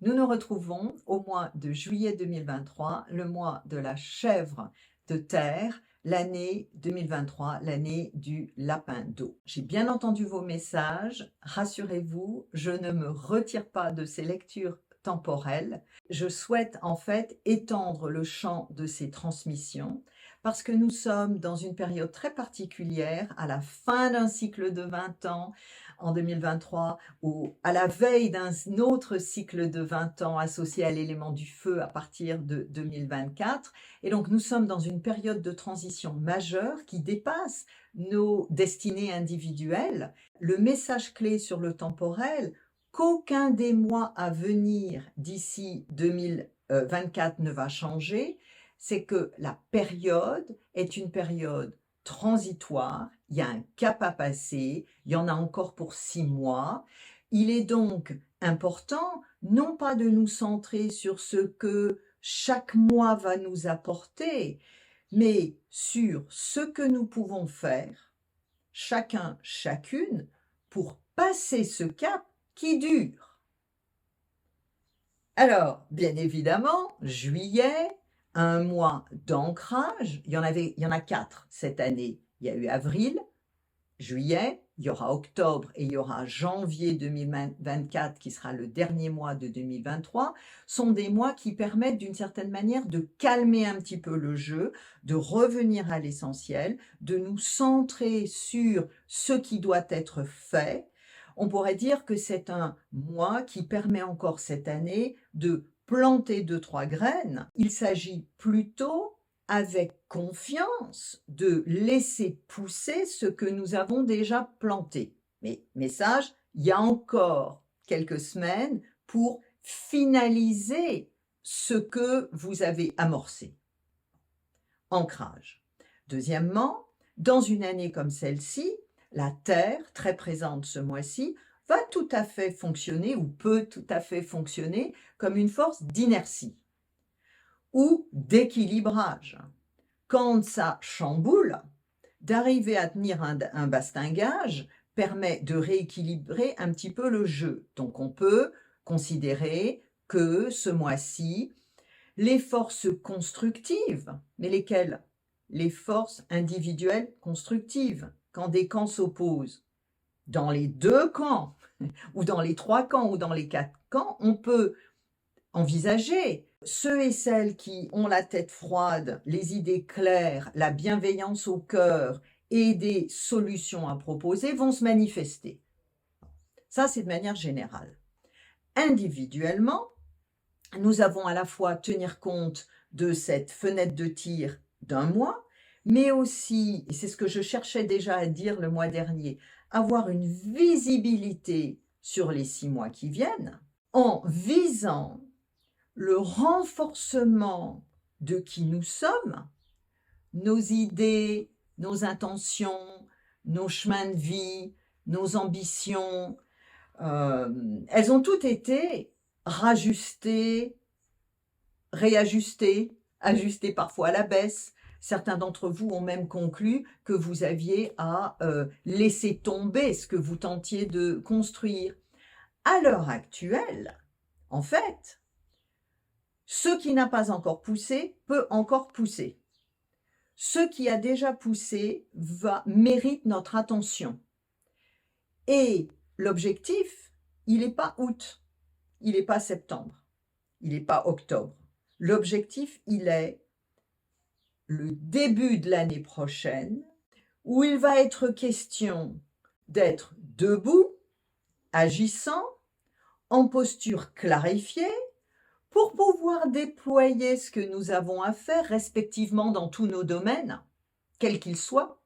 Nous nous retrouvons au mois de juillet 2023, le mois de la chèvre de terre, l'année 2023, l'année du lapin d'eau. J'ai bien entendu vos messages, rassurez-vous, je ne me retire pas de ces lectures temporelles. Je souhaite en fait étendre le champ de ces transmissions parce que nous sommes dans une période très particulière, à la fin d'un cycle de 20 ans en 2023, ou à la veille d'un autre cycle de 20 ans associé à l'élément du feu à partir de 2024. Et donc nous sommes dans une période de transition majeure qui dépasse nos destinées individuelles. Le message clé sur le temporel, qu'aucun des mois à venir d'ici 2024 ne va changer, c'est que la période est une période transitoire, il y a un cap à passer, il y en a encore pour 6 mois. Il est donc important, non pas de nous centrer sur ce que chaque mois va nous apporter, mais sur ce que nous pouvons faire, chacun, chacune, pour passer ce cap qui dure. Alors, bien évidemment, juillet, un mois d'ancrage, il y en a 4 cette année. Il y a eu avril, juillet, il y aura octobre et il y aura janvier 2024 qui sera le dernier mois de 2023, sont des mois qui permettent d'une certaine manière de calmer un petit peu le jeu, de revenir à l'essentiel, de nous centrer sur ce qui doit être fait. On pourrait dire que c'est un mois qui permet encore cette année de planter 2-3 graines. Il s'agit plutôt avec confiance de laisser pousser ce que nous avons déjà planté. Mais message, il y a encore quelques semaines pour finaliser ce que vous avez amorcé. Ancrage. Deuxièmement, dans une année comme celle-ci, la Terre, très présente ce mois-ci, va tout à fait fonctionner ou peut tout à fait fonctionner comme une force d'inertie ou d'équilibrage. Quand ça chamboule, d'arriver à tenir un bastingage permet de rééquilibrer un petit peu le jeu. Donc on peut considérer que ce mois-ci, les forces constructives, mais lesquelles? Les forces individuelles constructives, quand des camps s'opposent. Dans les 2 camps, ou dans les 3 camps, ou dans les 4 camps, on peut envisager ceux et celles qui ont la tête froide, les idées claires, la bienveillance au cœur et des solutions à proposer vont se manifester. Ça, c'est de manière générale. Individuellement, nous avons à la fois tenir compte de cette fenêtre de tir d'un mois, mais aussi, et c'est ce que je cherchais déjà à dire le mois dernier, avoir une visibilité sur les 6 mois qui viennent en visant le renforcement de qui nous sommes, nos idées, nos intentions, nos chemins de vie, nos ambitions, elles ont toutes été rajustées, réajustées, ajustées parfois à la baisse. Certains d'entre vous ont même conclu que vous aviez à laisser tomber ce que vous tentiez de construire. À l'heure actuelle, en fait, ce qui n'a pas encore poussé peut encore pousser. Ce qui a déjà poussé mérite notre attention. Et l'objectif, il n'est pas août, il n'est pas septembre, il n'est pas octobre. L'objectif, il est le début de l'année prochaine, où il va être question d'être debout, agissant, en posture clarifiée, pour pouvoir déployer ce que nous avons à faire respectivement dans tous nos domaines, quels qu'ils soient,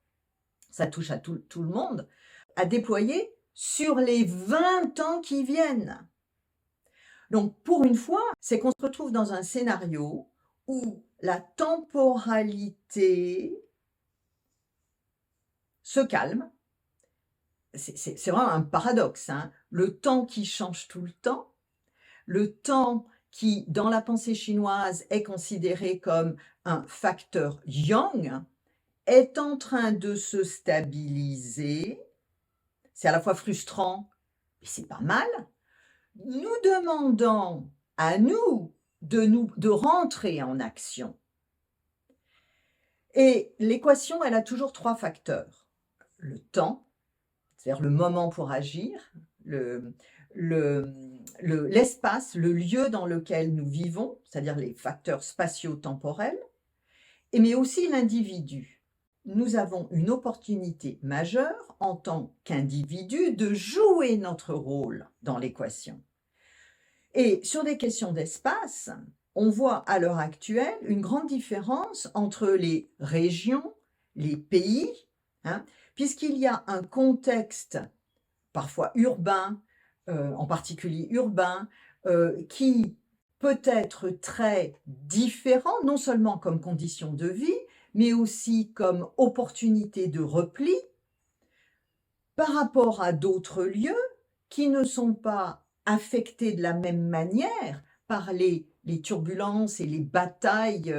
ça touche à tout le monde, à déployer sur les 20 ans qui viennent. Donc pour une fois, c'est qu'on se retrouve dans un scénario où la temporalité se calme. C'est vraiment un paradoxe, hein. Le temps qui change tout le temps, le temps qui, dans la pensée chinoise, est considéré comme un facteur yang, est en train de se stabiliser. C'est à la fois frustrant, mais c'est pas mal. Nous demandant à nous de rentrer en action. Et l'équation, elle a toujours 3 facteurs. Le temps, c'est-à-dire le moment pour agir, l'espace, le lieu dans lequel nous vivons, c'est-à-dire les facteurs spatio-temporels, mais aussi l'individu. Nous avons une opportunité majeure en tant qu'individu de jouer notre rôle dans l'équation. Et sur des questions d'espace, on voit à l'heure actuelle une grande différence entre les régions, les pays, puisqu'il y a un contexte parfois urbain, en particulier urbain, qui peut être très différent, non seulement comme condition de vie, mais aussi comme opportunité de repli par rapport à d'autres lieux qui ne sont pas affectés de la même manière par les turbulences et les batailles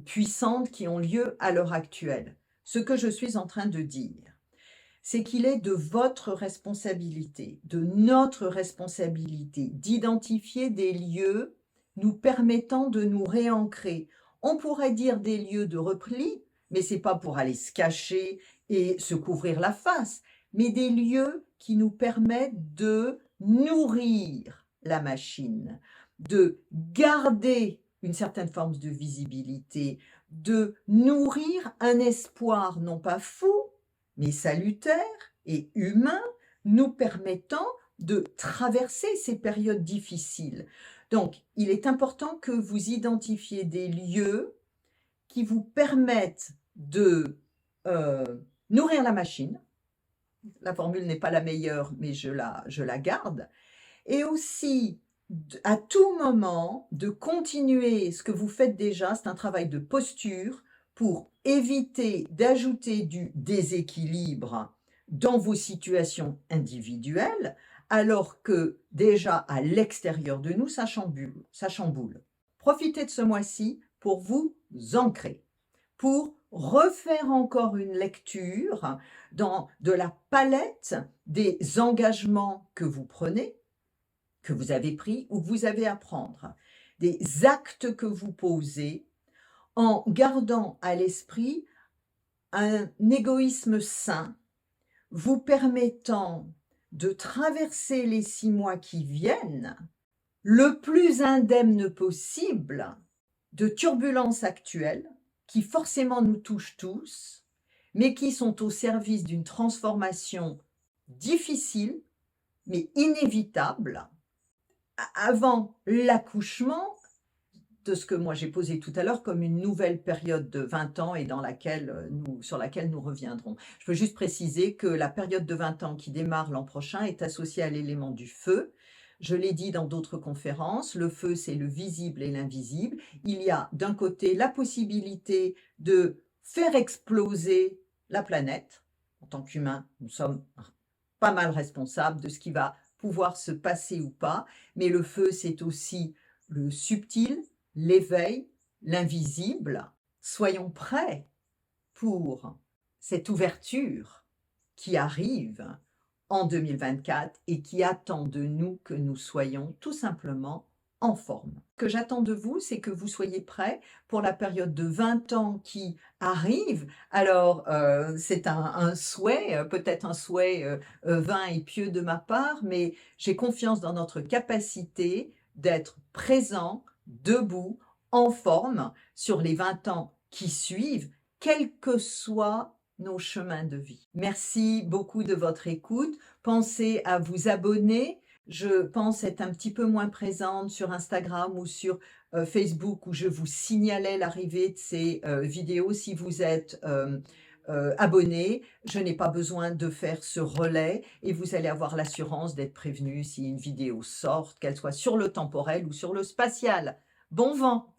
puissantes qui ont lieu à l'heure actuelle. Ce que je suis en train de dire, c'est qu'il est de votre responsabilité, de notre responsabilité, d'identifier des lieux nous permettant de nous réancrer. On pourrait dire des lieux de repli, mais ce n'est pas pour aller se cacher et se couvrir la face, mais des lieux qui nous permettent de nourrir la machine, de garder une certaine forme de visibilité, de nourrir un espoir non pas fou, mais salutaire et humain, nous permettant de traverser ces périodes difficiles. Donc, il est important que vous identifiez des lieux qui vous permettent de nourrir la machine. La formule n'est pas la meilleure, mais je la garde. Et aussi, à tout moment, de continuer ce que vous faites déjà, c'est un travail de posture pour éviter d'ajouter du déséquilibre dans vos situations individuelles, alors que déjà à l'extérieur de nous, ça chamboule. Profitez de ce mois-ci pour vous ancrer, pour refaire encore une lecture de la palette des engagements que vous prenez, que vous avez pris ou que vous avez à prendre, des actes que vous posez, en gardant à l'esprit un égoïsme sain, vous permettant de traverser les 6 mois qui viennent le plus indemne possible de turbulences actuelles qui forcément nous touchent tous, mais qui sont au service d'une transformation difficile, mais inévitable, avant l'accouchement de ce que moi j'ai posé tout à l'heure comme une nouvelle période de 20 ans et sur laquelle nous reviendrons. Je veux juste préciser que la période de 20 ans qui démarre l'an prochain est associée à l'élément du feu. Je l'ai dit dans d'autres conférences, le feu c'est le visible et l'invisible. Il y a d'un côté la possibilité de faire exploser la planète. En tant qu'humains, nous sommes pas mal responsables de ce qui va pouvoir se passer ou pas, mais le feu c'est aussi le subtil, l'éveil, l'invisible. Soyons prêts pour cette ouverture qui arrive en 2024 et qui attend de nous que nous soyons tout simplement en forme. Ce que j'attends de vous, c'est que vous soyez prêts pour la période de 20 ans qui arrive. Alors, c'est un souhait, peut-être un souhait vain et pieux de ma part, mais j'ai confiance dans notre capacité d'être présent, debout, en forme sur les 20 ans qui suivent, quels que soient nos chemins de vie. Merci beaucoup de votre écoute. Pensez à vous abonner. Je pense être un petit peu moins présente sur Instagram ou sur Facebook où je vous signalais l'arrivée de ces vidéos. Si vous êtes abonné, je n'ai pas besoin de faire ce relais et vous allez avoir l'assurance d'être prévenu si une vidéo sort, qu'elle soit sur le temporel ou sur le spatial. Bon vent!